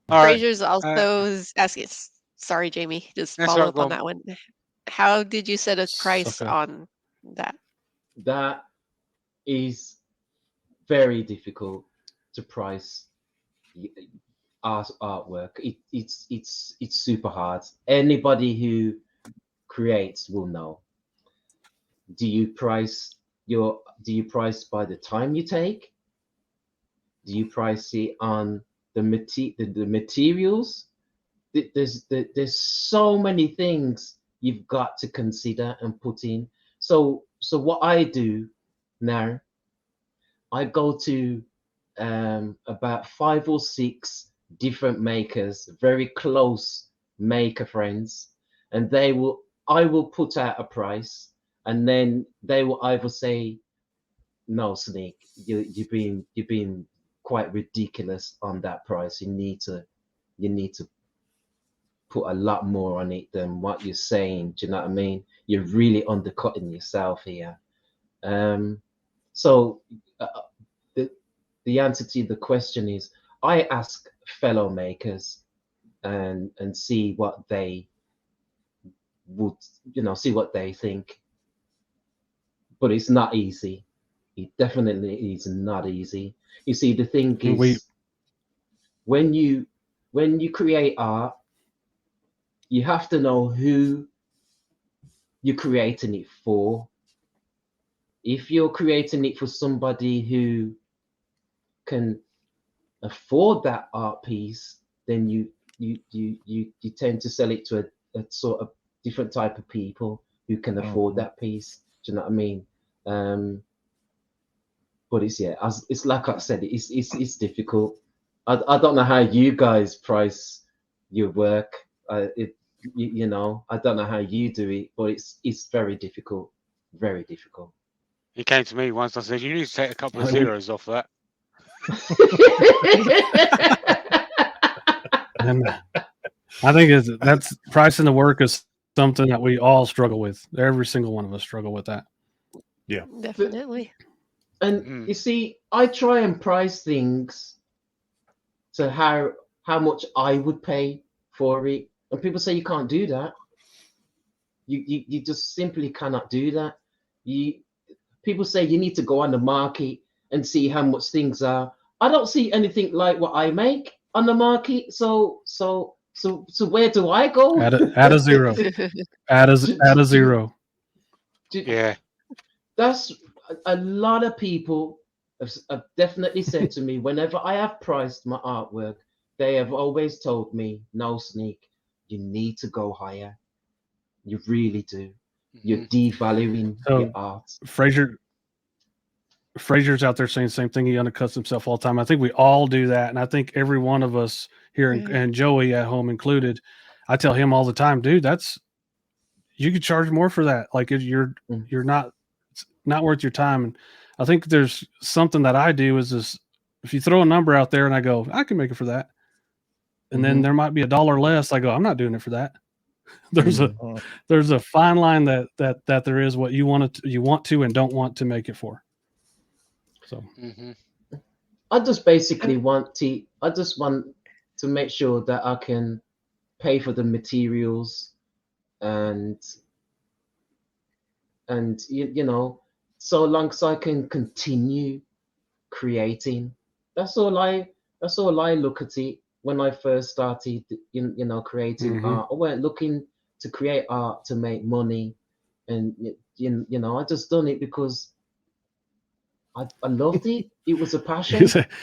All right. Fraser's also asking. Sorry, Jamie. Just That's follow right. up Go on on. that one. How did you set a It's price okay. on that? That is very difficult to price artwork. It's super hard. Anybody who creates will know. Do you price do you price by the time you take? Do you price it on the materials? There's so many things you've got to consider and put in. So what I do now, I go to about 5 or 6 different makers, very close maker friends, and I will put out a price, and then they will either say, "No, Sneak, you're being quite ridiculous on that price. You need to put a lot more on it than what you're saying. Do you know what I mean? You're really undercutting yourself here." Um, so uh, the the answer to the question is, I ask fellow makers and see what they would, see what they think. But it's not easy. It definitely is not easy. You see, the thing And we is, when you create art, you have to know who you're creating it for. If you're creating it for somebody who can afford that art piece, then you tend to sell it to a sort of different type of people who can afford that piece. Do you know what I mean? Um, but it's like I said, it's difficult. I don't know how you guys price your work. I don't know how you do it, but it's very difficult, very difficult. He came to me once. I said, "You need to take a couple of we zeros off that." and I think that's pricing the work is something that we all struggle with. Every single one of us struggle with that. Yeah. Definitely. And you see, I try and price things to how much I would pay for it, and people say you can't do that. You just simply cannot do that. You People say you need to go on the market and see how much things are. I don't see anything like what I make on the market. So where do I go? Add a zero. Add a zero. Yeah. That's a lot of people have definitely said to me whenever I have priced my artwork, they have always told me, "No, Sneak, you need to go higher. You really do. You're devaluing your So art." Fraser's out there saying the same thing. He undercuts himself all the time. I think we all do that, and I think every one of us here, and Joey at home included, I tell him all the time, dude, that's you could charge more for that. Like you're not it's not worth your time. And I think there's something that I do is this: if you throw a number out there and I go, I can make it for that, and then there might be $1 less, I go, I'm not doing it for that. There's a fine line that there is what you want to and don't want to make it for. So I just basically I just want to make sure that I can pay for the materials and so long as I can continue creating. That's all I look at it. When I first started, creating art, I weren't looking to create art to make money, and I just done it because I loved it. It was a passion.